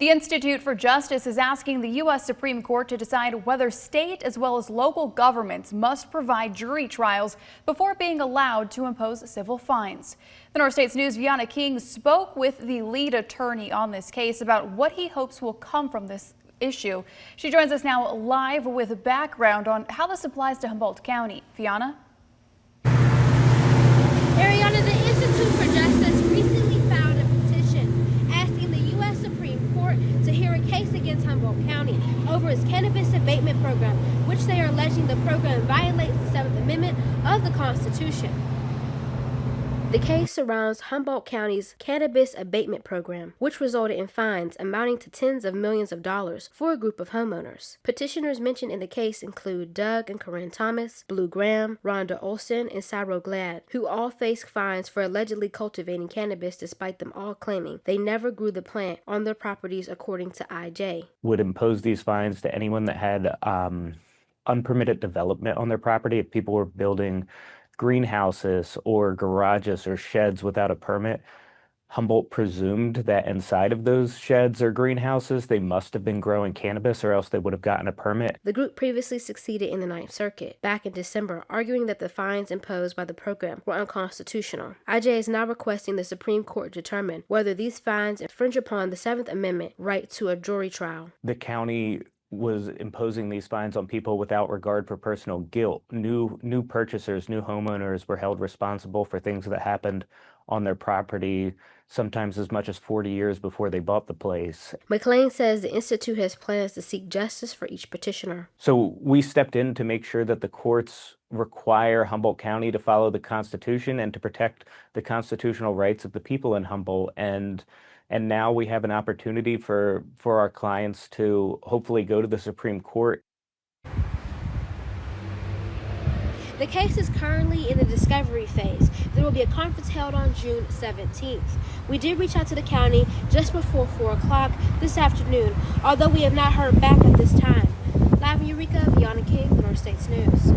The Institute for Justice is asking the U.S. Supreme Court to decide whether state as well as local governments must provide jury trials before being allowed to impose civil fines. The North States News' Vianna King spoke with the lead attorney on this case about what he hopes will come from this issue. She joins us now live with background on how this applies to Humboldt County. Vianna? Ariana, the Institute for Justice recently filed a petition asking the U.S. Supreme Court to hear a case against Humboldt County over its cannabis abatement program, which they are alleging the program violates the 7th Amendment of the Constitution. The case surrounds Humboldt County's cannabis abatement program, which resulted in fines amounting to tens of millions of dollars for a group of homeowners. Petitioners mentioned in the case include Doug and Corinne Thomas, Blue Graham, Rhonda Olson, and Cyril Glad, who all faced fines for allegedly cultivating cannabis despite them all claiming they never grew the plant on their properties, according to IJ. Would impose these fines to anyone that had unpermitted development on their property. If people were building greenhouses or garages or sheds without a permit, Humboldt presumed that inside of those sheds or greenhouses they must have been growing cannabis, or else they would have gotten a permit. The group previously succeeded in the Ninth Circuit back in December, arguing that the fines imposed by the program were unconstitutional. IJ is now requesting the Supreme Court determine whether these fines infringe upon the 7th Amendment right to a jury trial. The county was imposing these fines on people without regard for personal guilt. New purchasers, new homeowners were held responsible for things that happened on their property, sometimes as much as 40 years before they bought the place. McLean says the Institute has plans to seek justice for each petitioner. So we stepped in to make sure that the courts require Humboldt County to follow the Constitution and to protect the constitutional rights of the people in Humboldt. And now we have an opportunity for our clients to hopefully go to the Supreme Court. The case is currently in the discovery phase. There will be a conference held on June 17th. We did reach out to the county just before 4 o'clock this afternoon, although we have not heard back at this time. Live in Eureka, Vianna King, the North States News.